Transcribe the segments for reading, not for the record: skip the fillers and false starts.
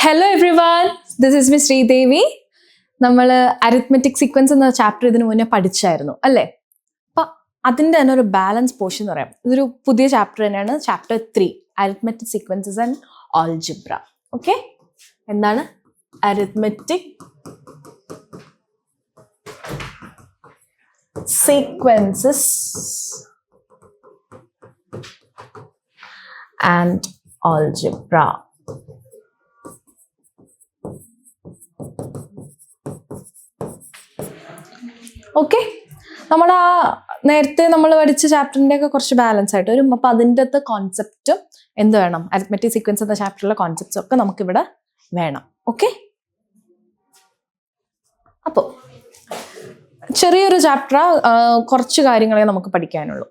Hello everyone, this is Miss Sridevi. നമ്മൾ arithmetic sequence എന്ന chapter ഇതിനു മുന്നേ പഠിച്ചായിരുന്നു അല്ലേ? അപ്പം അതിൻ്റെ തന്നെ ഒരു ബാലൻസ് പോർഷൻ എന്ന് പറയാം. ഇതൊരു പുതിയ ചാപ്റ്റർ തന്നെയാണ്, chapter 3 arithmetic sequences and algebra. Okay, എന്താണ് arithmetic sequences and algebra. Okay, നമ്മൾ നേരത്തെ നമ്മൾ പഠിച്ച ചാപ്റ്ററിൻ്റെ ഒക്കെ കുറച്ച് ബാലൻസ് ആയിട്ട് വരും. അപ്പം അതിൻ്റെ അകത്ത് കോൺസെപ്റ്റും എന്ത് വേണം, അരിത്മെറ്റിക് സീക്വൻസ് എന്ന ചാപ്റ്ററിലെ കോൺസെപ്റ്റ്സും ഒക്കെ നമുക്കിവിടെ വേണം. ഓക്കെ, അപ്പോൾ ചെറിയൊരു ചാപ്റ്റർ, കുറച്ച് കാര്യങ്ങളെ നമുക്ക് പഠിക്കാനുള്ളൂ.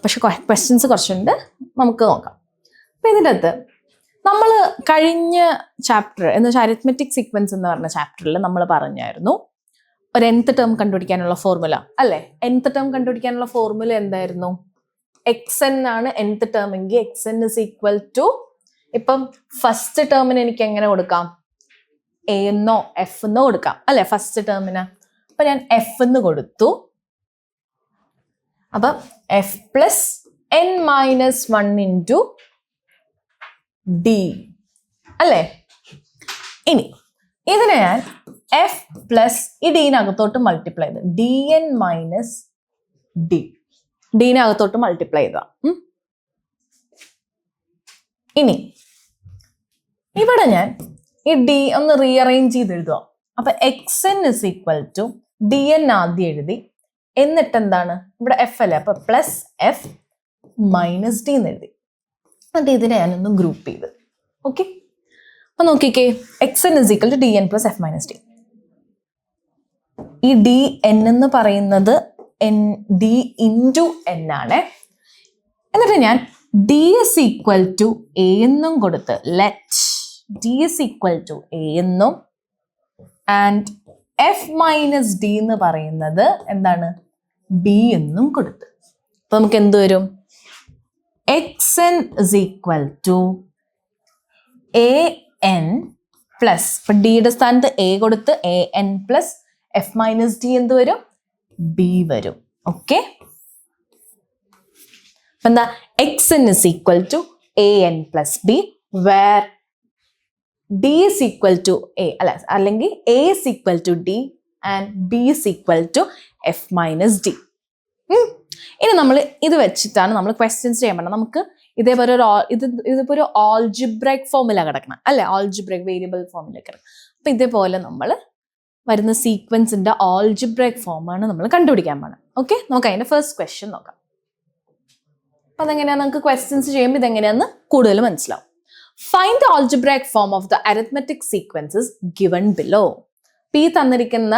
പക്ഷെ ക്വസ്റ്റ്യൻസ് കുറച്ചുണ്ട്, നമുക്ക് നോക്കാം. അപ്പം ഇതിൻ്റെ അകത്ത് നമ്മൾ കഴിഞ്ഞ ചാപ്റ്റർ എന്ന് വെച്ചാൽ അരിത്മെറ്റിക് സീക്വൻസ് എന്ന് പറഞ്ഞ ചാപ്റ്ററിൽ നമ്മൾ പറഞ്ഞായിരുന്നു ഒരു nth ടേം കണ്ടുപിടിക്കാനുള്ള ഫോർമുല അല്ലേ? nth ടേം കണ്ടുപിടിക്കാനുള്ള ഫോർമുല എന്തായിരുന്നു? xn ആണ് nth ടേം എങ്കിൽ xn ഇസ് ഈക്വൽ ടു, ഇപ്പം ഫസ്റ്റ് ടേമിന് എനിക്ക് എങ്ങനെ കൊടുക്കാം? a എന്നോ f എന്നോ കൊടുക്കാം അല്ലെ? ഫസ്റ്റ് ടേമിന് അപ്പൊ ഞാൻ f എന്ന് കൊടുത്തു. അപ്പൊ f plus n minus 1 into d അല്ലേ? ഇനി ഇതിനെ ഞാൻ എഫ് പ്ലസ് ഈ ഡീനകത്തോട്ട് മൾട്ടിപ്ലൈ ചെയ്ത് ഡി എൻ മൈനസ് ഡി, ഡീനകത്തോട്ട് മൾട്ടിപ്ലൈ ചെയ്ത. ഇനി ഇവിടെ ഞാൻ ഈ ഡി ഒന്ന് റീഅറേഞ്ച് ചെയ്ത് എഴുതുക. അപ്പൊ X N is equal to D N ആദ്യം എഴുതി, എന്നിട്ട് എന്താണ് ഇവിടെ എഫ് അല്ലേ, അപ്പൊ പ്ലസ് എഫ് മൈനസ് ഡി എന്ന് എഴുതി. എന്നിട്ട് ഇതിനെ ഞാനൊന്ന് ഗ്രൂപ്പ് ചെയ്ത്. ഓക്കെ, അപ്പൊ നോക്കിക്കേ, X N is equal to D N plus F minus D. ഈ ഡി എൻ എന്ന് പറയുന്നത് ഡി ഇൻറ്റു എൻ ആണ്. എന്നിട്ട് ഞാൻ D is equal to A എന്നും കൊടുത്ത് let D is equal to A എന്നും ആൻഡ് എഫ് മൈനസ് ഡി എന്ന് പറയുന്നത് എന്താണ് ബി എന്നും കൊടുത്ത്. അപ്പൊ നമുക്ക് എന്ത് വരും? X N is equal to A N plus, ഇപ്പൊ ഡിയുടെ സ്ഥാനത്ത് എ കൊടുത്ത് A N plus F minus D എന്ത് വരും? ബി വരും. ഓക്കെ, അപ്പൊ എന്താ X N is equal to A N plus B, where D is equal to A അല്ല, അല്ലെങ്കിൽ A is equal to D and B is equal to F minus D. ഇനി നമ്മൾ ഇത് വെച്ചിട്ടാണ് നമ്മൾ ക്വസ്റ്റ്യൻസ് ചെയ്യാൻ പറ്റുന്നത്. നമുക്ക് ഇതേപോലെ ഒരു ഇതിപ്പോ ഒരു ആൾജിബ്രൈക് ഫോമില കിടക്കണം അല്ലെ? ആൾജിബ്രൈക് വേരിയബിൾ ഫോമില കിടക്കണം. അപ്പൊ ഇതേപോലെ നമ്മൾ വരുന്ന സീക്വൻസിന്റെ ആൾജിബ്രൈക് ഫോമാണ് നമ്മൾ കണ്ടുപിടിക്കാൻ പോകണം. ഓക്കെ, നമുക്ക് അതിന്റെ ഫസ്റ്റ് ക്വസ്റ്റ്യൻ നോക്കാം. അപ്പൊ അതെങ്ങനെയാ, നമുക്ക് ക്വസ്റ്റ്യൻസ് ചെയ്യുമ്പോൾ ഇതെങ്ങനെയാന്ന് കൂടുതൽ മനസ്സിലാവും. Find the algebraic form of the arithmetic sequences given below. ഈ തന്നിരിക്കുന്ന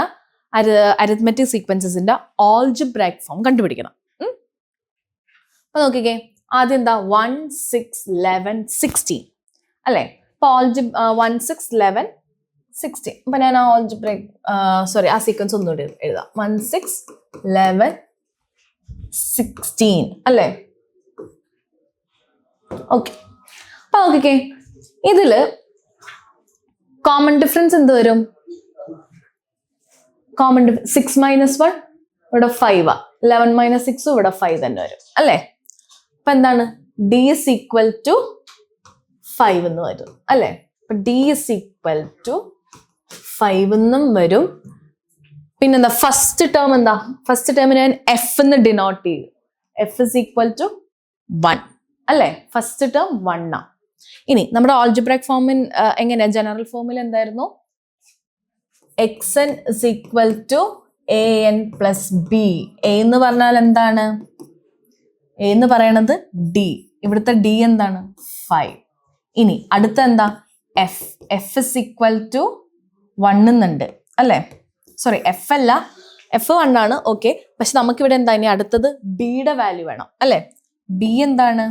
അരിത്മെറ്റിക് സീക്വൻസസിന്റെ ആൾജിബ്രൈക് ഫോം കണ്ടുപിടിക്കണം. അപ്പൊ നോക്കിക്കേ, ആദ്യം എന്താ 1 6 11 16 അല്ലെ? അപ്പൊ 1 6 11 16. അപ്പൊ ഞാൻ ആ സീക്വൻസ് ഒന്നുകൂടി എഴുതാം. 1 6 11 16 അല്ലേ? ഓക്കെ, അപ്പൊ നോക്കിക്കേ, ഇതില് കോമൺ ഡിഫറൻസ് എന്ത് വരും? 6 മൈനസ് 1 ഇവിടെ 5 11 മൈനസ് 6 ഇവിടെ 5 തന്നെ വരും അല്ലേ? അപ്പൊ എന്താണ് ഡി ഇസ് ഈക്വൽ ടു 5 എന്ന് വരും അല്ലെ? അപ്പൊ ഡി ഇസ് ഈക്വൽ ടു 5 എന്നും വരും. പിന്നെന്താ ഫസ്റ്റ് ടേം എന്താ? ഫസ്റ്റ് ടേമിന് ഞാൻ എഫ് എന്ന് ഡിനോട്ട് ചെയ്യും. എഫ് ഇസ് ഈക്വൽ ടു 1 അല്ലെ? ഫസ്റ്റ് ടേം 1 ആ. ഇനി നമ്മുടെ ആൾജിബ്രൈക് ഫോമിൻ എങ്ങനെയാ? ജനറൽ ഫോമിൽ എന്തായിരുന്നു? X N is equal to A N plus B. A എന്ന് പറഞ്ഞാൽ എന്താണ്? എ എന്ന് പറയണത് ഡി, ഇവിടുത്തെ ഡി എന്താണ്? 5. ഇനി അടുത്ത എന്താ? F. F is equal to 1 എന്നുണ്ട് അല്ലെ? സോറി, എഫ് അല്ല, എഫ് 1 ആണ്. ഓക്കെ, പക്ഷെ നമുക്കിവിടെ എന്താ ഇനി അടുത്തത്? ബിയുടെ വാല്യൂ വേണം അല്ലെ? ബി എന്താണ്?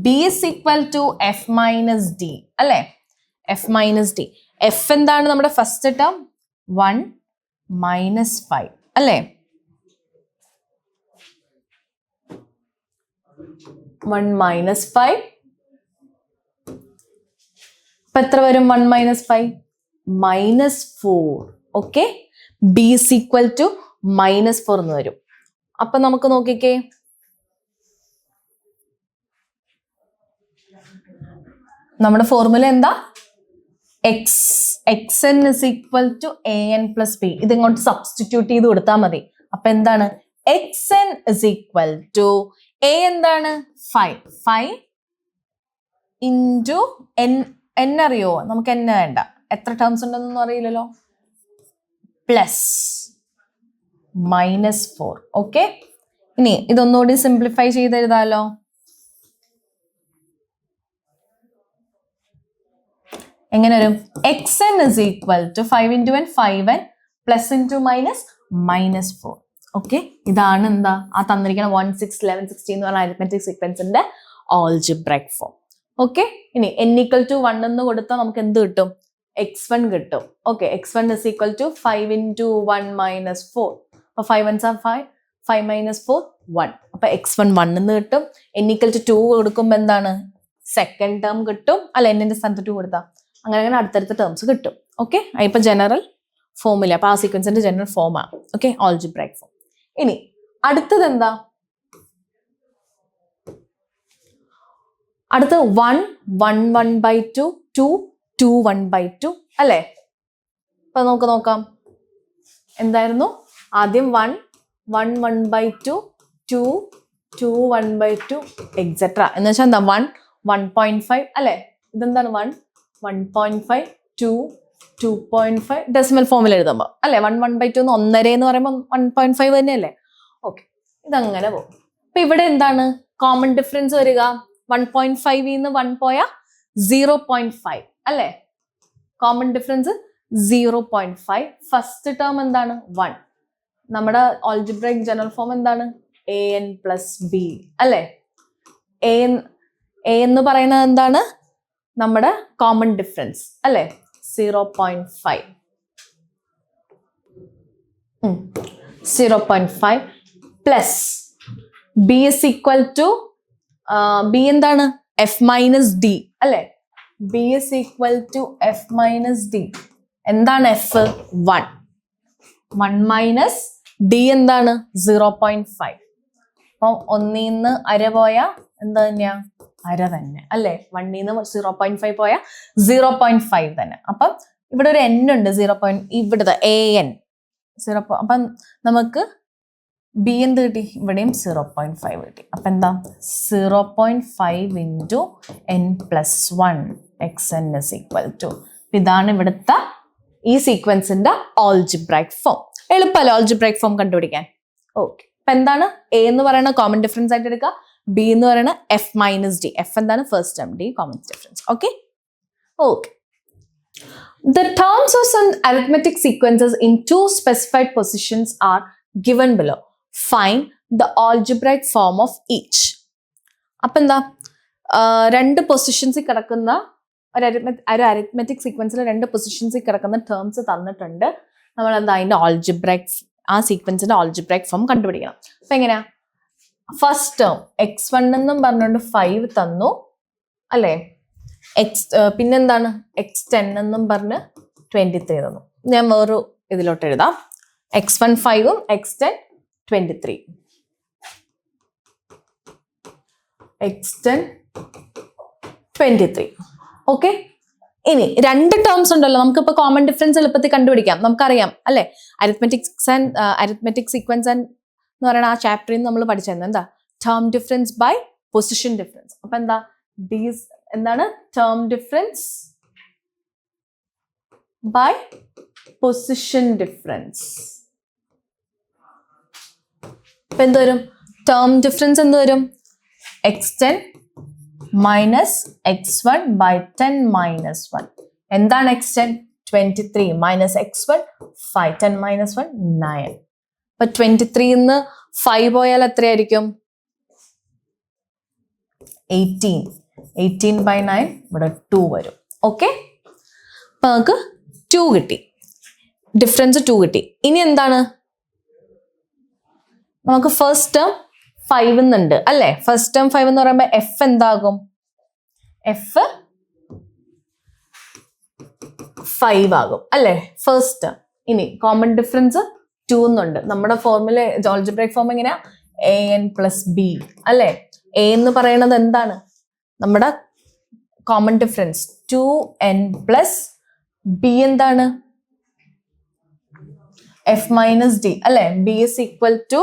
B is equal to F minus D അല്ലെ? F minus D. എഫ് എന്താണ് നമ്മുടെ ഫസ്റ്റ് ടേം? 1 മൈനസ് 5 അല്ലെ? 1 minus 5 അപ്പൊ എത്ര വരും? 1 minus 5 -4. Okay, b is equal to -4 എന്ന് വരും. അപ്പൊ നമുക്ക് നോക്കിക്കേ, നമ്മുടെ ഫോർമുല എന്താ? xn is equal to an plus b. ഇത് ഇങ്ങോട്ട് സബ്സ്റ്റിറ്റ്യൂട്ട് ചെയ്ത് കൊടുത്താൽ മതി. അപ്പൊ എന്താണ്? xn is equal to a എന്താണ്? 5 into n അറിയോ? നമുക്ക് n വേണ്ട, എത്ര ടേംസ് ഉണ്ടെന്നൊന്നും അറിയില്ലല്ലോ. പ്ലസ് -4. ഓക്കെ, ഇനി ഇതൊന്നുകൂടി സിംപ്ലിഫൈ ചെയ്തെഴുതാലോ. എങ്ങനെ വരും? xn is equal to 5 into n 5n plus into -4. Okay, ഇതാണ് എന്താ ആ തന്നിരിക്കുന്ന 1 6 11 16 എന്ന് പറഞ്ഞ അരിത്മെറ്റിക് സീക്വൻസിന്റെ ആൾജിബ്രൈക് ഫോം. ഓക്കെ, ഇനി n equal to 1 എന്ന് കൊടുത്താൽ നമുക്ക് എന്ത് കിട്ടും? x1 കിട്ടും. Okay, x1 is equal to 5 into 1 minus 4. അപ്പൊ 5 ones are 5, 5 minus 4 1. അപ്പൊ x1 1 എന്ന് കിട്ടും. n equal to 2 കൊടുക്കുമ്പോൾ എന്താണ്? സെക്കൻഡ് ടേം കിട്ടും. അല്ല, എന്നിന്റെ സ്ഥാനത്ത് 2 കൊടുത്താൽ അങ്ങനെ അടുത്തടുത്ത ടേംസ് കിട്ടും. ഓക്കെ, ഇപ്പൊ ജനറൽ ഫോമില്ല. അപ്പൊ ആ സീക്വൻസിന്റെ ജനറൽ ഫോമാണ്. Okay, algebraic form. ഇനി അടുത്തത് എന്താ? അടുത്ത 1 1 1/2 2 2 1/2 അല്ലേ? അപ്പൊ നമുക്ക് നോക്കാം എന്തായിരുന്നു. ആദ്യം 1 1 1/2 2 2 1/2 എക്സെട്ര എന്ന് വെച്ചാൽ എന്താ? 1 1.5 അല്ലേ? ഇതെന്താണ്? 1 1.5 2 2.5 ഡെസിമൽ ഫോമിൽ എഴുതുമ്പോൾ അല്ലേ? 1 1/2 1.5 എന്ന് പറയുമ്പോൾ 1.5 തന്നെയല്ലേ? ഓക്കെ, ഇതങ്ങനെ പോകും. അപ്പൊ ഇവിടെ എന്താണ് കോമൺ ഡിഫറൻസ് വരിക? 1.5 1 പോയ 0.5 അല്ലേ? Common difference 0.5. ഫസ്റ്റ് ടേം എന്താണ്? 1. നമ്മുടെ ആൾജിബ്രൈക് ജനറൽ ഫോം എന്താണ്? an plus b അല്ലേ? a എന്ന് പറയുന്നത് എന്താണ്? നമ്മുടെ കോമൺ ഡിഫറൻസ് അല്ലേ? 0.5 0.5 plus b is equal to b എന്താണ്? f minus d അല്ലേ? b is equal to f minus d. എന്താണ് f? 1 മൈനസ് d എന്താണ്? 0.5. അപ്പം 1 അര പോയ എന്താ തന്നെയാ? അര തന്നെ അല്ലേ? 1 0.5 പോയ 0.5 തന്നെ. അപ്പം ഇവിടെ ഒരു n ഉണ്ട് 0. ഇവിടുത്തെ an 0. അപ്പം നമുക്ക് b എന്ത് കിട്ടി? ഇവിടെയും 0.5 കിട്ടി. അപ്പൊ എന്താ? 0.5 into n plus 1 xn is equal to. ഇതാണ് ഇവിടുത്തെ ഈ സീക്വൻസിന്റെ ആൾജിബ്രൈക് ഫോം. എളുപ്പമല്ലോ ആൾജിബ്രൈക് ഫോം കണ്ടുപിടിക്കാൻ. ഓക്കെ, അപ്പൊ എന്താണ്? a എന്ന് പറയുന്ന കോമൺ ഡിഫറൻസ് ആയിട്ട് എടുക്കുക. b എന്ന് പറയുന്ന f മൈനസ് d. f എന്താണ്? First term, d common difference. Okay okay. The terms of some arithmetic sequences in two specified positions are given below. Find the algebraic form of each. അപ്പൊ എന്താ? രണ്ട് പൊസിഷൻസിൽ കിടക്കുന്ന ഒരു arithmetic സീക്വൻസിൽ 2 പൊസിഷൻസിൽ കിടക്കുന്ന terms തന്നിട്ടുണ്ട്. നമ്മൾ എന്താ അതിന്റെ ആൾജിബ്രൈക്, ആ സീക്വൻസിന്റെ ആൾജിബ്രൈക് ഫോം കണ്ടുപിടിക്കണം. അപ്പൊ എങ്ങനെയാ? ഫസ്റ്റ് ടേം x1 എന്നും പറഞ്ഞുകൊണ്ട് 5 തന്നു അല്ലേ? പിന്നെന്താണ്? x10 എന്നും പറഞ്ഞ് 23 തന്നു. ഞാൻ വേറൊരു ഇതിലോട്ട് എഴുതാം. x1 5ഉം x10 23. x10 23. ഓക്കെ, ഇനി 2 ടേംസ് ഉണ്ടല്ലോ, നമുക്കിപ്പോ കോമൺ ഡിഫറൻസ് എളുപ്പത്തിൽ കണ്ടുപിടിക്കാം. നമുക്കറിയാം അല്ലെ? അരിത്മെറ്റിക് സീക്വൻസ് എന്ന് പറയുന്ന ആ ചാപ്റ്ററിൽ നിന്ന് നമ്മൾ പഠിച്ചിരുന്നു എന്താ? Term difference by position difference. അപ്പൊ എന്താ? ദീസ് എന്താണ്? Term difference by position difference. അപ്പൊ എന്ത് വരും? ടേം ഡിഫറൻസ് എന്ത് വരും? x10 minus x1 by 10 minus 1. എന്താണ് x10? 23 minus x1 5. 10 minus 1 9. അപ്പൊ 23 ന്ന് 5 പോയാൽ എത്രയായിരിക്കും? 18. 18 by 9 ഇവിടെ 2 വരും. ഓക്കെ, അപ്പൊ നമുക്ക് 2 കിട്ടി. ഡിഫറൻസ് 2 കിട്ടി. ഇനി എന്താണ്? നമുക്ക് ഫസ്റ്റ് ടേം 5 എന്നുണ്ട് അല്ലേ? ഫസ്റ്റ് ടേം 5 എന്ന് പറയുമ്പോൾ f എന്താകും? f 5 ആകും അല്ലേ ഫസ്റ്റ് ടേം. ഇനി കോമൺ ഡിഫറൻസ് 2 എന്നുണ്ട്. നമ്മുടെ ഫോർമുല ആൾജിബ്രൈക് ഫോം എങ്ങനെയാ? an പ്ലസ് ബി അല്ലേ. എ എന്ന് പറയുന്നത് എന്താണ്? നമ്മുടെ common difference 2n plus B എന്താണ്? എഫ് മൈനസ് ഡി അല്ലെ. B is equal to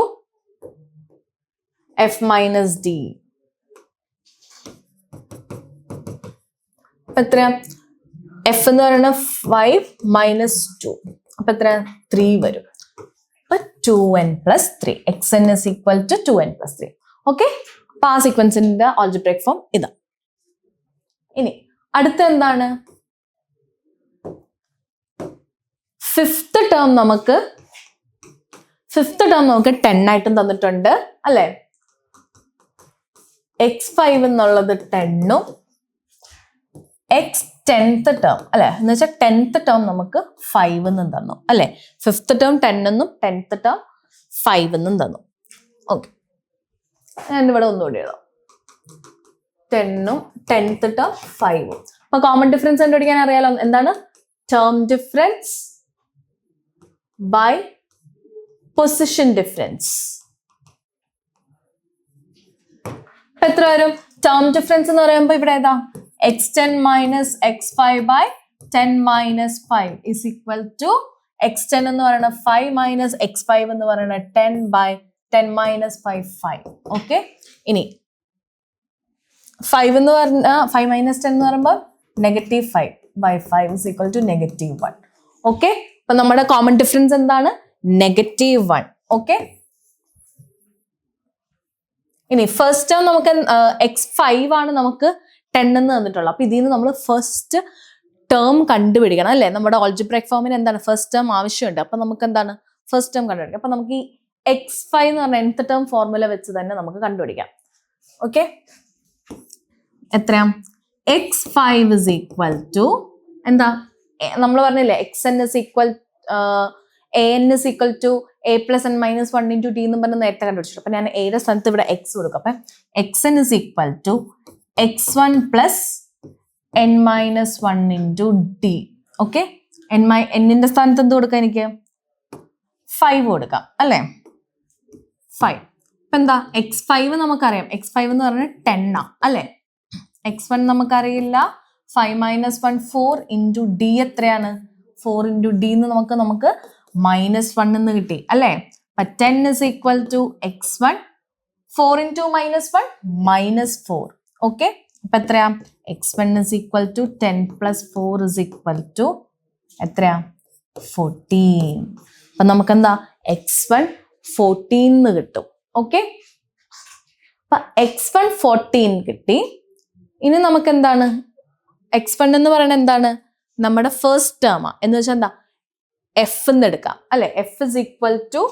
F minus D. അപ്പൊ എത്ര? എഫ് എന്ന് പറയുന്നത് 5 മൈനസ് 2. അപ്പൊ എത്ര? 3 വരും. അപ്പൊ 2n plus 3. xn is equal to 2n plus 3. Okay. അപ്പൊ ആ സീക്വൻസിന്റെ ആൾജിബ്രൈക് ഫോം ഇതാ. ഇനി അടുത്ത എന്താണ്? ഫിഫ്ത്ത് ടേം നമുക്ക് 10 ആയിട്ടും തന്നിട്ടുണ്ട് അല്ലെ. x5 എന്നുള്ളത് 10ഉം x 10th ടേം അല്ലെ എന്ന് വെച്ചാൽ 10th ടേം നമുക്ക് 5 എന്നും തന്നു അല്ലെ. ഫിഫ്ത്ത് ടേം 10 എന്നും 10th ടേം 5 എന്നും തന്നു. ഓക്കെ, ഞാൻ ഇവിടെ ഒന്നുകൂടി എഴുതാം. 10ഉം 10th ടേം 5ഉം. അപ്പൊ കോമൺ ഡിഫറൻസ് കണ്ടുപിടിക്കാൻ അറിയാലോ. എന്താണ്? Term difference by position difference. എത്ര വരും? ടേം ഡിഫറൻസ് എന്ന് പറയുമ്പോൾ ഇവിടെ ഏതാ? x10 minus x5 by 10 minus 5 is equal to x10 എന്ന് പറയുന്നത് 5 minus x5 എന്ന് പറയുന്നത് 10 by 10 minus 5 5. ഓക്കെ. ഇനി 5 എന്ന് പറഞ്ഞാൽ 5 minus 10 എന്ന് പറയുമ്പോൾ -5 by 5 is equal to -1. Okay. അപ്പൊ നമ്മുടെ കോമൺ ഡിഫറൻസ് എന്താണ്? -1. ഓക്കെ. ഇനി ഫസ്റ്റ് ടേം നമുക്ക് x5 ആണ് നമുക്ക് 10 എന്ന് തന്നിട്ടുള്ളത്. അപ്പൊ ഇതിൽ നിന്ന് നമ്മൾ ഫസ്റ്റ് ടേം കണ്ടുപിടിക്കണം അല്ലെ. നമ്മുടെ ആൾജിബ്രൈക് ഫോമിന് എന്താണ്? ഫസ്റ്റ് ടേം ആവശ്യമുണ്ട്. അപ്പൊ നമുക്ക് എന്താണ്? ഫസ്റ്റ് ടേം കണ്ടുപിടിക്കാം. അപ്പൊ നമുക്ക് ഈ x5 എന്ന് പറഞ്ഞ nth ടേം ഫോർമുല വെച്ച് തന്നെ നമുക്ക് കണ്ടുപിടിക്കാം. ഓക്കെ. എത്രയാ? x5 is equal to എന്താ? നമ്മൾ പറഞ്ഞില്ലേ xn is equal an is equal to a plus n minus 1 into d എന്ന് പറഞ്ഞ് നേരത്തെ കണ്ടുപിടിച്ചു. അപ്പൊ ഞാൻ എയുടെ സ്ഥാനത്ത് ഇവിടെ x കൊടുക്കും. അപ്പൊ xn is equal to x1 plus n minus 1 into d. Okay. എന്നിന്റെ സ്ഥാനത്ത് എന്ത് കൊടുക്കാം? എനിക്ക് 5 കൊടുക്കാം അല്ലേ. 5. അപ്പൊ എന്താ? x5 നമുക്കറിയാം. x5 എന്ന് പറഞ്ഞാൽ 10 ആ അല്ലെ. x1 നമുക്കറിയില്ല. 5 minus 1 4 into d എത്രയാണ്? 4 into d എന്ന് നമുക്ക് -1 എന്ന് കിട്ടി അല്ലെ. അപ്പൊ 10 is equal to x1. 4 into -1 -4. Okay. അപ്പൊ എത്രയാ? x1 is equal to 10 plus 4 is equal to എത്രയാ? 14. അപ്പൊ നമുക്ക് എന്താ? x1 14 എന്ന് കിട്ടും. ഓക്കെ. അപ്പൊ x1 14 കിട്ടി. ഇനി നമുക്ക് എന്താണ്? x1 എന്ന് പറയുന്നത് എന്താണ്? നമ്മുടെ ഫസ്റ്റ് ടേമാ. എന്ന് വെച്ചാൽ എന്താ? എഫ് എന്ന് എടുക്കാം അല്ലെ. എഫ് ഇസ് ഈക്വൽ ടു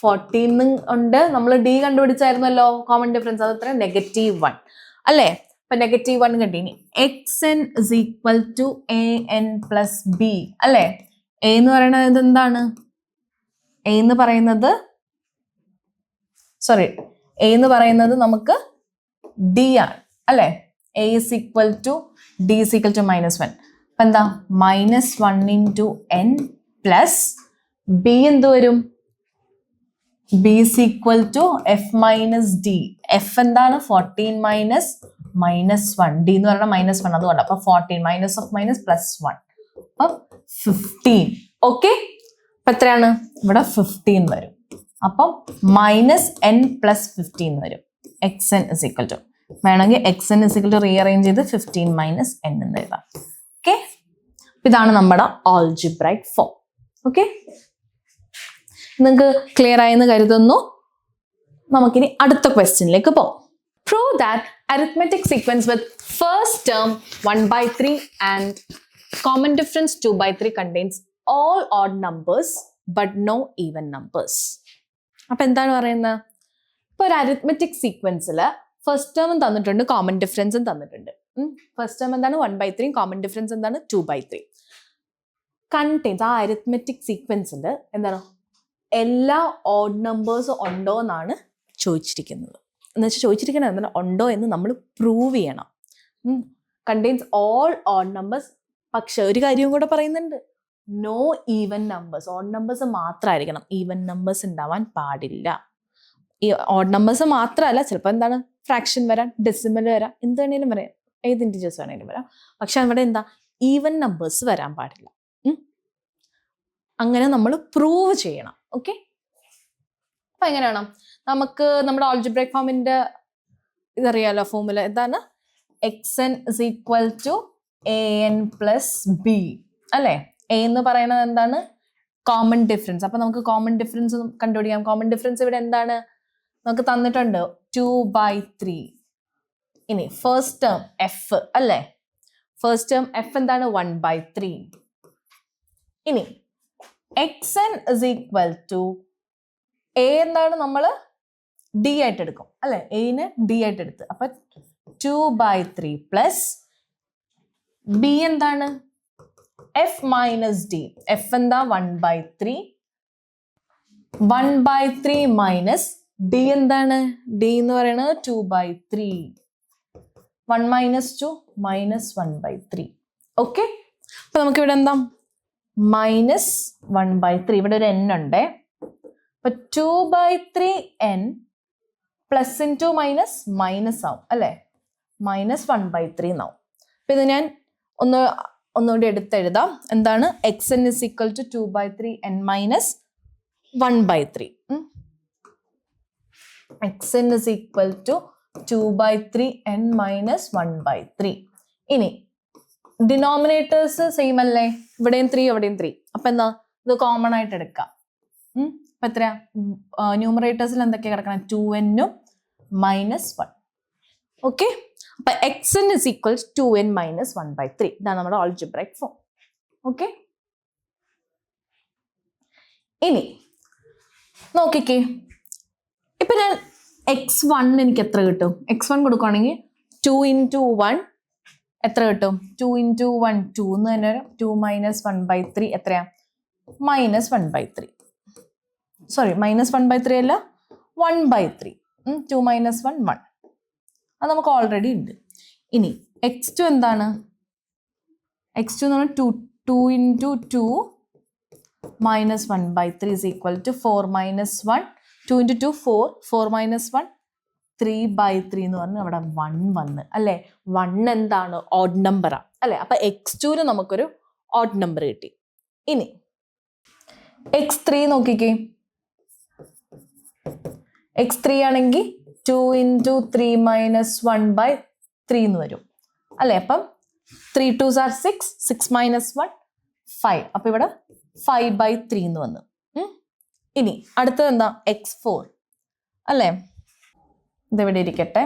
14 ഉണ്ട്. നമ്മൾ ഡി കണ്ടുപിടിച്ചായിരുന്നല്ലോ കോമൺ ഡിഫറൻസ്. അത് എത്ര? -1 അല്ലെ. അപ്പൊ -1 കിട്ടി. ഇനി xn is equal to an plus b അല്ലെ. എ എന്ന് പറയുന്നത് എന്താണ്? എ എന്ന് പറയുന്നത് നമുക്ക് ഡി ആണ് അല്ലെ. a is equal to d is equal to -1. അപ്പൊ എന്താ? -1 into n plus b എന്ത് വരും? b is equal to f minus d. f എന്താണ്? 14 minus -1. d എന്ന് പറഞ്ഞാൽ -1 അതുകൊണ്ട്. അപ്പൊ 14 minus of minus plus 1. അപ്പൊ 15. ഓക്കെ. അപ്പൊ എത്രയാണ്? ഇവിടെ 15 വരും. അപ്പം -n plus 15 വരും. xn is equal to വേണമെങ്കിൽ xn is equal to rearrange ചെയ്ത് 15 minus n എന്ന് എഴുതാം. ഓക്കെ. ഇതാണ് നമ്മുടെ ആൾജിബ്രൈക് ഫോം. ഓക്കെ. നിങ്ങൾക്ക് ക്ലിയർ ആയെന്ന് കരുതുന്നു. നമുക്കിനി അടുത്ത ക്വസ്റ്റ്യനിലേക്ക് പോകാം. Prove that arithmetic sequence with first term 1/3 and common difference 2/3 contains all odd numbers but no even numbers. അപ്പൊ എന്താണ് പറയുന്നത്? ഇപ്പൊ ഒരു അരിത്മെറ്റിക് സീക്വൻസിൽ ഫസ്റ്റ് ടേമും തന്നിട്ടുണ്ട്, കോമൺ ഡിഫറൻസും തന്നിട്ടുണ്ട്. ഫസ്റ്റ് ടേം എന്താണ്? 1/3. കോമൺ ഡിഫറൻസ് എന്താണ്? 2/3. കണ്ടെയ്ൻസ് ആ അരിത്മെറ്റിക് സീക്വൻസിൽ എന്താണ്? എല്ലാ ഓഡ് നമ്പേഴ്സും ഉണ്ടോ എന്നാണ് ചോദിച്ചിരിക്കുന്നത്. എന്ന് വെച്ചാൽ ചോദിച്ചിരിക്കുന്നത് എന്താണ്? ഉണ്ടോ എന്ന് നമ്മൾ പ്രൂവ് ചെയ്യണം. കണ്ടെയ്ൻസ് ഓൾ ഓഡ് നമ്പേഴ്സ് പക്ഷെ ഒരു കാര്യവും കൂടെ പറയുന്നുണ്ട്, no even numbers, odd numbers മാത്രമായിരിക്കണം, ഈവൻ നമ്പേഴ്സ് ഉണ്ടാവാൻ പാടില്ല. ഈ ഓഡ് നമ്പേഴ്സ് മാത്രമല്ല, ചിലപ്പോൾ എന്താണ് ഫ്രാക്ഷൻ വരാം, ഡെസിമൽ വരാം, എന്ത് വേണേലും വരാം, ഏത് ഇൻറ്റിജേഴ്സ് വേണേലും വരാം. പക്ഷെ അവിടെ എന്താ ഈവൻ നമ്പേഴ്സ് വരാൻ പാടില്ല. അങ്ങനെ നമ്മൾ പ്രൂവ് ചെയ്യണം. ഓക്കെ, അപ്പൊ എങ്ങനെയാണ് നമുക്ക് നമ്മുടെ ആൾജിബ്രൈക് ഫോമിന്റെ ഇതറിയാലോ, ഫോമുല എന്താണ്, xn is equal to an plus b അല്ലെ. a എന്ന് പറയുന്നത് എന്താണ്, കോമൺ ഡിഫറൻസ്. അപ്പൊ നമുക്ക് കോമൺ ഡിഫറൻസ് കണ്ടുപിടിക്കാം. കോമൺ ഡിഫറൻസ് ഇവിടെ എന്താണ് നമുക്ക് തന്നിട്ടുണ്ട്, 2/3. ഇനി ഫസ്റ്റ് ടേം എഫ് അല്ലെ, ഫസ്റ്റ് ടേം എഫ് എന്താണ് 1/3. ഇനി xn is equal to a എന്താണ് നമ്മൾ ഡി ആയിട്ട് എടുക്കും അല്ലെ, എന് ഡി ആയിട്ട് എടുത്ത്, അപ്പൊ 2/3 പ്ലസ് ബി എന്താണ് എഫ് മൈനസ് ഡി. എഫ് എന്താ 1/3, 1/3 മൈനസ് ഡി എന്താണ്, ഡി എന്ന് പറയുന്നത് 2/3, 1 മൈനസ് 2 മൈനസ് 1/3. ഓക്കെ, അപ്പൊ നമുക്ക് ഇവിടെ എന്താ മൈനസ് 1/3, ഇവിടെ ഒരു n ഉണ്ട്, അപ്പൊ 2/3 n plus into minus minus ആവും അല്ലെ, മൈനസ് 1/3 എന്നാവും. അപ്പൊ ഇത് ഞാൻ ഒന്നുകൂടി എടുത്തെഴുതാം. എന്താണ്, xn is equal to 2/3 n minus 1/3. xn is equal to 2/3 n minus 1/3. ഇനി ഡിനോമിനേറ്റേഴ്സ് സെയിം അല്ലേ, ഇവിടെയും 3 അവിടെയും 3, അപ്പൊ എന്താ ഇത് കോമൺ ആയിട്ട് എടുക്കാം. അപ്പൊ എത്രയാ, ന്യൂമറേറ്റേഴ്സിൽ എന്തൊക്കെയാ കിടക്കണം, 2n മൈനസ് 1. ഓക്കെ, അപ്പൊ xn is equal to 2n minus 1/3. ഇതാണ് നമ്മുടെ ആൾജിബ്രൈക് ഫോം. ഓക്കെ, ഇനി നോക്കിക്കേ, ഇപ്പൊ ഞാൻ x1 എനിക്ക് എത്ര കിട്ടും, x1 കൊടുക്കുകയാണെങ്കിൽ 2 into 1 എത്ര കിട്ടും, 2 into 1 2 എന്ന് തന്നെ വരും. 2 മൈനസ് 1/3 എത്രയാ, മൈനസ് 1/3. സോറി, മൈനസ് 1/3 അല്ല, 1/3. 2 മൈനസ് 1 1, അത് നമുക്ക് ഓൾറെഡി ഉണ്ട്. ഇനി x2 എന്താണ്, x2 എന്ന് പറഞ്ഞാൽ 2 into 2 minus 1/3 is equal to 4 minus 1, 2 into 2 4, 4 minus 1 3/3 എന്ന് പറഞ്ഞ് അവിടെ 1 വന്ന് അല്ലെ. 1 എന്താണ്, ഓഡ് നമ്പറാ അല്ലെ. അപ്പൊ x2 നമുക്കൊരു ഓഡ് നമ്പർ കിട്ടി. ഇനി x3 നോക്കിക്കേ, x3 ആണെങ്കിൽ 2 into 3 മൈനസ് 1/3 എന്ന് വരും അല്ലെ. അപ്പം 3 2s are 6, 6 മൈനസ് 1 5, അപ്പൊ ഇവിടെ 5/3 എന്ന് വന്നു. ഇനി അടുത്തത് എന്താ, x4 അല്ലെ. ഇതെവിടെ ഇരിക്കട്ടെ,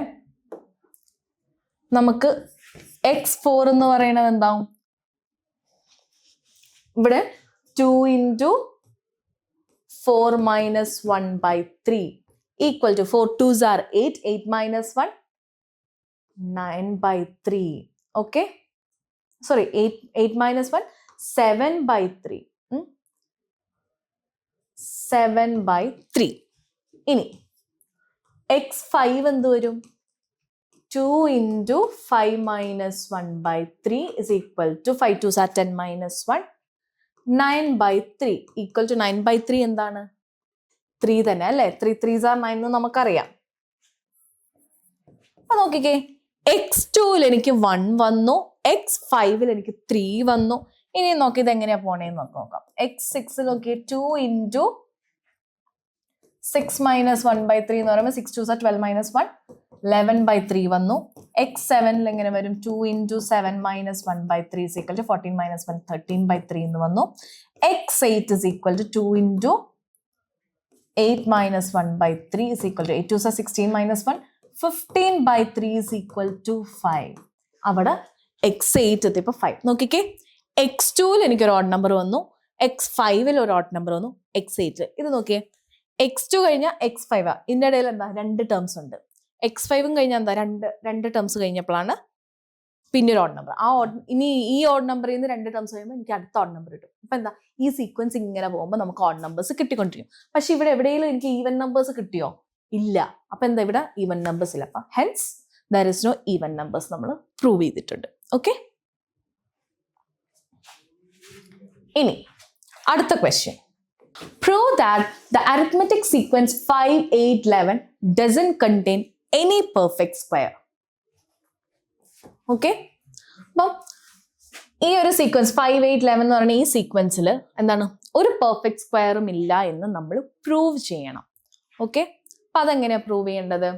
നമുക്ക് x4 എന്ന് പറയുന്നത് എന്താവും, ഇവിടെ 2 into 4 minus 1/3 equal to 4 2s are 8, 8 minus 1 9/3. Okay, sorry, 8 minus 1 7/3, 7/3. ഇനി x5 എന്ത് വരും, 2 into 5 minus 1/3 is equal to 5 2s are 10 minus 1 9/3 equal to 9/3 എന്താണ്, 3 തന്നെ അല്ലെ. 3 3s are 9 എന്ന് നമുക്കറിയാം. അപ്പൊ നോക്കിക്കേ, x2ൽ എനിക്ക് 1 വന്നു, x5ൽ എനിക്ക് 3 വന്നു. ഇനി നോക്കി ഇത് എങ്ങനെയാ പോണേന്ന് നോക്കാം. x6 നോക്കിയേ, 2 into 6 minus 1/3 എന്ന് പറയുമ്പോൾ 6 2s are 12 minus 1 11/3 വന്നു. x7ൽ എങ്ങനെ വരും, 2 into 7 minus 1/3 is equal to 14 minus 1 13/3 എന്ന് വന്നു. x8 is equal to 2 into 8 minus 1/3 is equal to 8 2s are 16 minus 1 15/3 is equal to 5. അവിടെ x8 എത്തിയപ്പോൾ 5. നോക്കിക്കേ, x2ൽ എനിക്കൊരു ഓഡ് നമ്പർ വന്നു, x5ൽ ഒരു ഓഡ് നമ്പർ വന്നു, x8ൽ ഇത് നോക്കിയേ, x2 കഴിഞ്ഞാൽ x5 ആ, ഇതിൻ്റെ ഇടയിൽ എന്താ 2 ടേംസ് ഉണ്ട്. x5ഉം കഴിഞ്ഞാൽ എന്താ രണ്ട് ടേംസ് കഴിഞ്ഞപ്പോഴാണ് പിന്നെ ഒരു ഓഡ് നമ്പർ. ഇനി ഈ ഓഡ് നമ്പറിൽ നിന്ന് 2 ടേംസ് കഴിയുമ്പോൾ എനിക്ക് അടുത്ത ഓഡ് നമ്പർ കിട്ടും. അപ്പൊ എന്താ, ഈ സീക്വൻസ് ഇങ്ങനെ പോകുമ്പോൾ നമുക്ക് ഓഡ് നമ്പേഴ്സ് കിട്ടിക്കൊണ്ടിരിക്കും. പക്ഷെ ഇവിടെ എവിടെയെങ്കിലും എനിക്ക് ഈവൻ നമ്പേഴ്സ് കിട്ടിയോ, ഇല്ല. അപ്പൊ എന്താ, ഇവിടെ ഈവൻ നമ്പേഴ്സ് ഇല്ല. അപ്പൊ hence there is no even numbers നമ്മൾ പ്രൂവ് ചെയ്തിട്ടുണ്ട്. ഓക്കെ, ഇനി അടുത്ത question. Prove that the arithmetic sequence 5, 8, 11 doesn't contain any perfect square. Okay? അപ്പം ഈ ഒരു സീക്വൻസ് 5, 8, 11 എന്ന് പറയുന്ന ഈ സീക്വൻസിൽ എന്താണ്, ഒരു പെർഫെക്റ്റ് സ്ക്വയറും ഇല്ല എന്ന് നമ്മൾ പ്രൂവ് ചെയ്യണം. ഓക്കെ, അപ്പം അതെങ്ങനെയാണ് പ്രൂവ് ചെയ്യേണ്ടത്?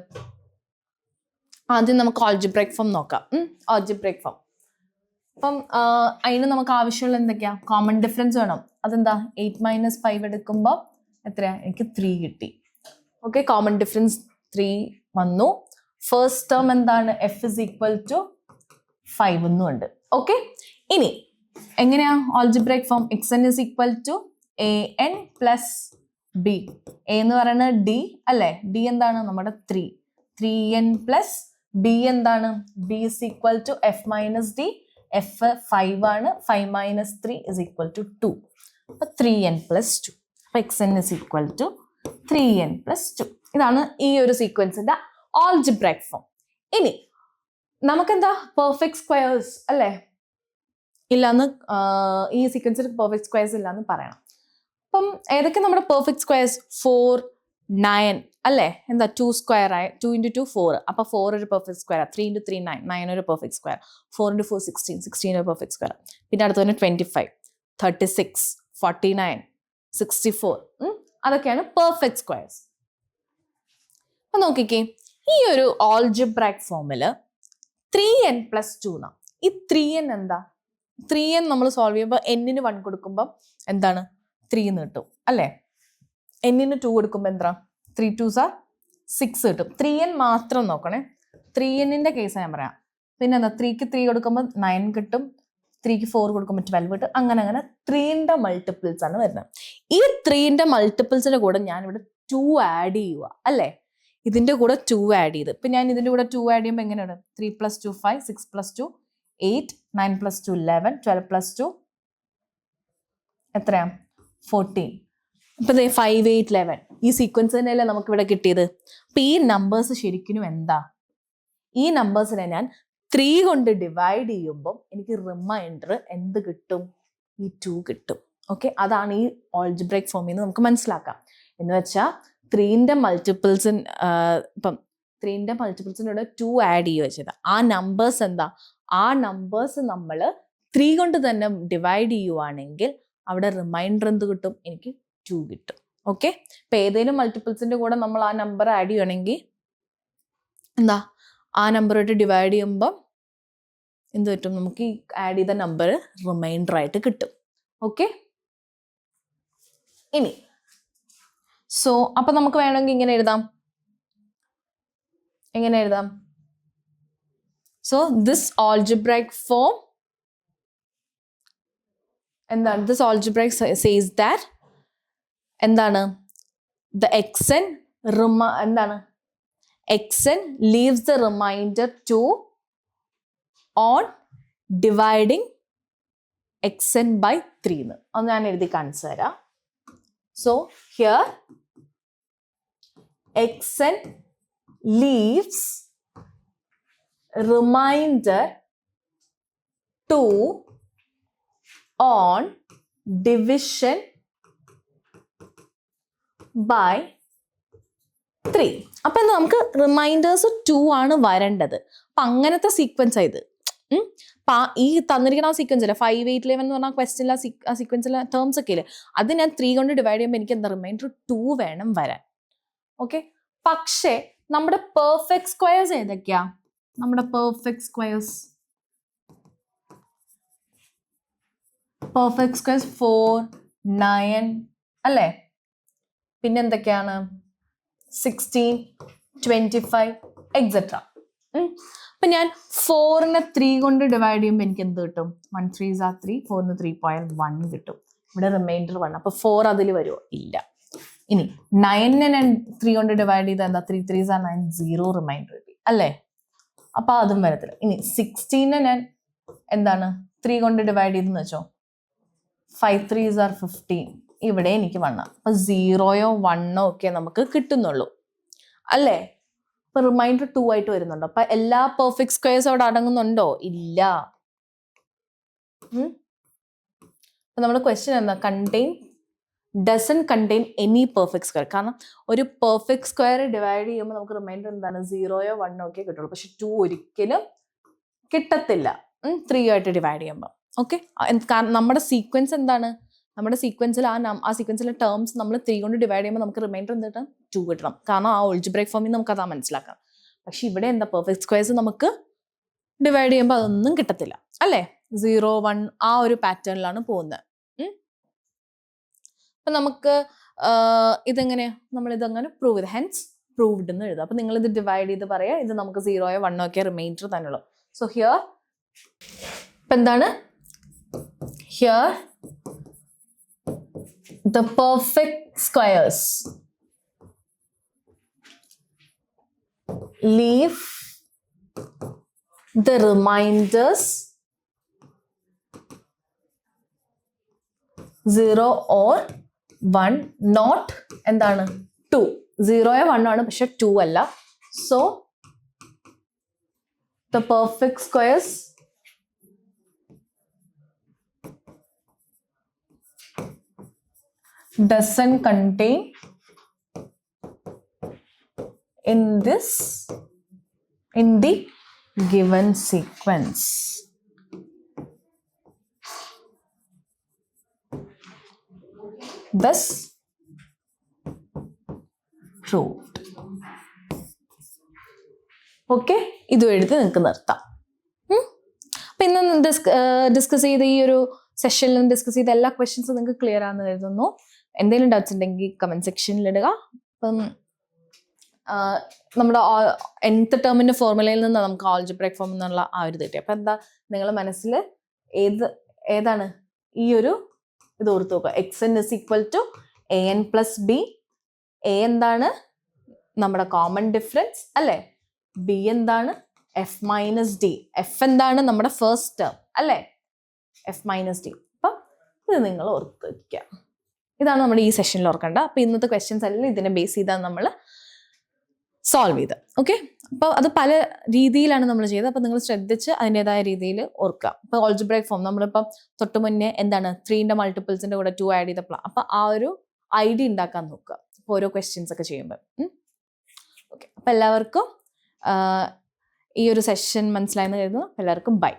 ആദ്യം നമുക്ക് ആൾജിബ്രൈക് ഫോം നോക്കാം. Algebraic form. അപ്പം അതിന് നമുക്ക് ആവശ്യമുള്ള എന്തൊക്കെയാ? കോമൺ ഡിഫറൻസ് വേണം. അതെന്താ? 8 - 5 എടുക്കുമ്പോൾ എത്രയാ? എനിക്ക് 3 കിട്ടി. ഓക്കെ, കോമൺ ഡിഫറൻസ് 3 വന്നു. ഫസ്റ്റ് ടേം എന്താണ്? എഫ് ഇസ് ഈക്വൽ ടു 5 എന്നും ഉണ്ട്. ഓക്കെ, ഇനി എങ്ങനെയാ algebraic form? xn is equal to an plus b. A എന്ന് പറയുന്നത് d അല്ലേ? d എന്താണ്? നമ്മുടെ 3n പ്ലസ് b എന്താണ്? b is equal to F minus d. F 5 ആണ്. 5 - 3 ഇസ് ഈക്വൽ ടു 2. അപ്പൊ 3n പ്ലസ് 2. അപ്പൊ xn is equal to 3n plus 2. ഇതാണ് ഈ ഒരു സീക്വൻസിന്റെ ആൾജിബ്രൈക് ഫോം. ഇനി നമുക്കെന്താ? പെർഫെക്റ്റ് സ്ക്വയേഴ്സ് അല്ലേ ഇല്ലാന്ന്, ഈ സീക്വൻസിൽ പെർഫെക്റ്റ് സ്ക്വയേഴ്സ് ഇല്ലാന്ന് പറയണം. അപ്പം ഏതൊക്കെ നമ്മുടെ പെർഫെക്റ്റ് സ്ക്വയേഴ്സ്? 4, 9 അല്ലേ? എന്താ? 2 സ്ക്വയർ ആയ 2 × 2 4. അപ്പൊ 4 ഒരു പെർഫെക്റ്റ് സ്ക്വയർ. 3 × 3 9. 9 ഒരു പെർഫെക്റ്റ് സ്ക്വയർ. 4 × 4 16. 16 ഒരു പെർഫെക്റ്റ് സ്ക്വയർ. പിന്നെ അടുത്ത് തന്നെ 25, 36, 49, 64. അതൊക്കെയാണ് പെർഫെക്റ്റ് സ്ക്വയേഴ്സ്. അപ്പൊ നോക്കിക്കേ, ഈ ഒരു ആൾജിബ്രൈക് ഫോമില് 3n പ്ലസ് 2 എന്നാ. ഈ 3n എന്താ? 3n നമ്മൾ സോൾവ് ചെയ്യുമ്പോൾ n-ന് 1 കൊടുക്കുമ്പോൾ എന്താണ്? 3 എന്ന് കിട്ടും അല്ലേ? n-ന് 2 കൊടുക്കുമ്പോൾ എന്താ? 3 2s are 6 കിട്ടും. 3n മാത്രം നോക്കണേ. 3n-ന്റെ കേസ് ഞാൻ പറയാം. പിന്നെ എന്താ? 3ക്ക് 3 കൊടുക്കുമ്പോൾ 9 കിട്ടും. 3ക്ക് 4 കൊടുക്കുമ്പോൾ 12 കിട്ടും. അങ്ങനെ 3ന്റെ മൾട്ടിപ്പിൾസ് ആണ് വരുന്നത്. ഈ 3ന്റെ മൾട്ടിപ്പിൾസിന്റെ കൂടെ ഞാൻ ഇവിടെ 2 ആഡ് ചെയ്യുക അല്ലേ? ഇതിന്റെ കൂടെ 2 ആഡ് ചെയ്ത്. ഇപ്പൊ ഞാൻ ഇതിന്റെ കൂടെ 2 ആഡ് ചെയ്യുമ്പോൾ എങ്ങനെയാണ്? 3 + 2 5, 6 + 2 8, 9 + 2 11, 12 + 2 എത്രയാ? 14. ഇപ്പൊ 5, 8, 11 ഈ സീക്വൻസ് തന്നെയല്ലേ നമുക്ക് ഇവിടെ കിട്ടിയത്. അപ്പൊ ഈ നമ്പേഴ്സ് ശരിക്കും എന്താ? ഈ നമ്പേഴ്സിനെ ഞാൻ 3 കൊണ്ട് ഡിവൈഡ് ചെയ്യുമ്പോൾ എനിക്ക് റിമൈൻഡർ എന്ത് കിട്ടും? ഈ 2 കിട്ടും. ഓക്കെ, അതാണ് ഈ ആൾജിബ്രൈക് ഫോമിൽ നിന്ന് നമുക്ക് മനസ്സിലാക്കാം. എന്ന് വെച്ചാൽ 3ന്റെ മൾട്ടിപ്പിൾസിന് ഇപ്പം 3ന്റെ മൾട്ടിപ്പിൾസിനോട് 2 ആഡ് ചെയ്യുക ചെയ്താൽ ആ നമ്പേഴ്സ് എന്താ? ആ നമ്പേഴ്സ് നമ്മൾ 3 കൊണ്ട് തന്നെ ഡിവൈഡ് ചെയ്യുവാണെങ്കിൽ അവിടെ റിമൈൻഡർ എന്ത് കിട്ടും? എനിക്ക് 2 കിട്ടും. ഓക്കെ, ഇപ്പൊ ഏതെങ്കിലും മൾട്ടിപ്പിൾസിന്റെ കൂടെ നമ്മൾ ആ നമ്പർ ആഡ് ചെയ്യണമെങ്കിൽ എന്താ? ആ നമ്പറായിട്ട് ഡിവൈഡ് ചെയ്യുമ്പോൾ എന്ത് കിട്ടും? നമുക്ക് ഈ ആഡ് ചെയ്ത നമ്പർ റിമൈൻഡർ ആയിട്ട് കിട്ടും. ഓക്കെ, ഇനി അപ്പൊ നമുക്ക് വേണമെങ്കിൽ ഇങ്ങനെ എഴുതാം. എങ്ങനെ എഴുതാം? ദിസ് ആൾജിബ്രൈക് ഫോം എന്താണ്? ദിസ് ആൾജിബ്രൈക് സേസ് ദാറ്റ് എന്താണ്? ദ xn എന്താണ്? xn leaves the remainder 2 on dividing xn by 3 എന്ന്. അത് ഞാൻ എഴുതി കാണിച്ചു തരാം. So here xn leaves remainder 2 on division by 3. അപ്പൊ എന്താ? നമുക്ക് റിമൈൻഡേഴ്സ് 2 ആണ് വരേണ്ടത്. അപ്പൊ അങ്ങനത്തെ സീക്വൻസ് ആയത്. ഈ തന്നിരിക്കുന്ന ആ സീക്വൻസ് അല്ലേ 5, 8, 11 എന്ന് പറഞ്ഞാൽ ക്വസ്റ്റ്യനിലെ ആ സീക്വൻസിലെ ടേംസ് ഒക്കെ ഇല്ലേ, അത് ഞാൻ 3 കൊണ്ട് ഡിവൈഡ് ചെയ്യുമ്പോൾ എനിക്ക് എന്താ? റിമൈൻഡർ 2 വേണം വരാൻ. ഓക്കെ, പക്ഷേ നമ്മുടെ പെർഫെക്റ്റ് സ്ക്വയേഴ്സ് ഏതൊക്കെയാ? നമ്മുടെ പെർഫെക്റ്റ് സ്ക്വയേഴ്സ് 4, 9 അല്ലേ? പിന്നെ എന്തൊക്കെയാണ്? 16, 25 എക്സെട്ര. അപ്പൊ ഞാൻ 4നെ 3 കൊണ്ട് ഡിവൈഡ് ചെയ്യുമ്പോൾ എനിക്ക് എന്ത് കിട്ടും? 1 3s are 3, 4ന് 3 പോയാൽ 1 കിട്ടും. ഇവിടെ റിമൈൻഡർ 1. അപ്പൊ 4 അതിൽ വരുമോ? ഇല്ല. ഇനി 9നെ ഞാൻ 3 കൊണ്ട് ഡിവൈഡ് ചെയ്താൽ എന്താ? 3 3s are 9, 0 റിമൈൻഡർ കിട്ടി അല്ലേ? അപ്പൊ അതും വരത്തില്ല. ഇനി 16നെ ഞാൻ എന്താണ്? 3 കൊണ്ട് ഡിവൈഡ് ചെയ്തെന്ന് വെച്ചോ, 5 3s are 15. ഇവിടെ എനിക്ക് 1. അപ്പൊ 0യോ 1ഓ ഒക്കെ നമുക്ക് കിട്ടുന്നുള്ളൂ അല്ലേ? ഇപ്പൊ റിമൈൻഡർ 2 ആയിട്ട് വരുന്നുണ്ടോ? അപ്പൊ എല്ലാ പെർഫെക്റ്റ് സ്ക്വയേഴ്സ് അവിടെ അടങ്ങുന്നുണ്ടോ? ഇല്ല. അപ്പം നമ്മുടെ ക്വസ്റ്റ്യൻ എന്താ, doesn't contain any perfect square. കാരണം ഒരു പെർഫെക്റ്റ് സ്ക്വയർ ഡിവൈഡ് ചെയ്യുമ്പോൾ നമുക്ക് റിമൈൻഡർ എന്താണ്, 0യോ 1ഓ ഒക്കെ കിട്ടുള്ളൂ. പക്ഷെ 2 ഒരിക്കലും കിട്ടത്തില്ല 3 ആയിട്ട് ഡിവൈഡ് ചെയ്യുമ്പോൾ. ഓക്കെ, കാരണം നമ്മുടെ സീക്വൻസ് എന്താണ്, നമ്മുടെ സീക്വൻസിൽ ആ സീക്വൻസിലെ ടേംസ് നമ്മൾ 3 കൊണ്ട് ഡിവൈഡ് ചെയ്യുമ്പോൾ നമുക്ക് റിമൈൻഡർ എന്ത് കിട്ടാം, 2 കിട്ടണം. കാരണം ആ ഓൾജിബ്രൈക് ഫോമിൽ നമുക്ക് അതാ മനസ്സിലാക്കാം. പക്ഷെ ഇവിടെ എന്താ, പെർഫെക്റ്റ് സ്ക്വയർസ് നമുക്ക് ഡിവൈഡ് ചെയ്യുമ്പോൾ അതൊന്നും കിട്ടത്തില്ല അല്ലേ. 0, 1 ആ ഒരു പാറ്റേണിലാണ് പോകുന്നത്. അപ്പം നമുക്ക് ഇതെങ്ങനെ, നമ്മളിതങ്ങനെ പ്രൂവ് ചെയ്ത്, ഹെൻസ് പ്രൂവ്ഡ് എന്ന് എഴുതാം. അപ്പം നിങ്ങളിത് ഡിവൈഡ് ചെയ്ത് പറയാം, ഇത് നമുക്ക് 0യോ 1ഓ ഒക്കെ റിമൈൻഡർ തന്നെയുള്ളൂ. സോ ഹിയർ ഇപ്പം എന്താണ്, here the perfect squares leave the remainders 0 or 1, not എന്താണ് 2. 0യോ 1 ആണ്, പക്ഷെ 2 അല്ല. So the perfect squares doesn't contain in the given sequence. Thus proved. Okay, ഇതും എഴുതി നിങ്ങൾക്ക് നിർത്താം. അപ്പം ഇന്ന് ഡിസ്കസ് ചെയ്ത ഈ ഒരു സെഷനിൽ ഡിസ്കസ് ചെയ്ത എല്ലാ ക്വസ്റ്റ്യൻസും നിങ്ങൾക്ക് ക്ലിയർ ആണെന്ന് കരുതുന്നു. എന്തെങ്കിലും ഡൗട്ട്സ് ഉണ്ടെങ്കിൽ കമൻറ്റ് സെക്ഷനിൽ ഇടുക. അപ്പം നമ്മുടെ nth ടേമിൻ്റെ ഫോർമുലയിൽ നിന്ന് നമുക്ക് ആൾജിബ്രൈക് ഫോം എന്നുള്ള ആ ഒരു കിട്ടി. അപ്പം എന്താ, നിങ്ങളുടെ മനസ്സിൽ ഏതാണ് ഈ ഒരു ഇത് ഓർത്ത് നോക്കുക. xn is equal to an plus b. a എന്താണ്, നമ്മുടെ കോമൺ ഡിഫറൻസ് അല്ലേ. b എന്താണ്, f മൈനസ് d. f എന്താണ്, നമ്മുടെ ഫസ്റ്റ് ടേം അല്ലേ, f മൈനസ് d. അപ്പം ഇത് നിങ്ങൾ ഓർത്ത് വയ്ക്കുക. ഇതാണ് നമ്മുടെ ഈ സെഷനിൽ ഓർക്കേണ്ട. അപ്പം ഇന്നത്തെ ക്വസ്റ്റ്യൻസ് എല്ലാം ഇതിനെ ബേസ് ചെയ്താണ് നമ്മൾ സോൾവ് ചെയ്ത്. ഓക്കെ, അപ്പോൾ അത് പല രീതിയിലാണ് നമ്മൾ ചെയ്തത്. അപ്പോൾ നിങ്ങൾ ശ്രദ്ധിച്ച് അതിൻ്റെതായ രീതിയിൽ ഓർക്കുക. ഇപ്പോൾ ഓൾജിബ്രൈക് ഫോം നമ്മളിപ്പം തൊട്ട് മുന്നേ എന്താണ് 3ന്റെ മൾട്ടിപ്പിൾസിൻ്റെ കൂടെ 2 ആഡ് ചെയ്തപ്പോൾ, അപ്പോൾ ആ ഒരു ഐഡിയ ഉണ്ടാക്കാൻ നോക്കുക അപ്പോൾ ഓരോ ക്വസ്റ്റ്യൻസ് ഒക്കെ ചെയ്യുമ്പോൾ. ഓക്കെ, അപ്പോൾ എല്ലാവർക്കും ഈ ഒരു സെഷൻ മനസ്സിലായെന്ന് കരുതുന്നു. എല്ലാവർക്കും ബൈ.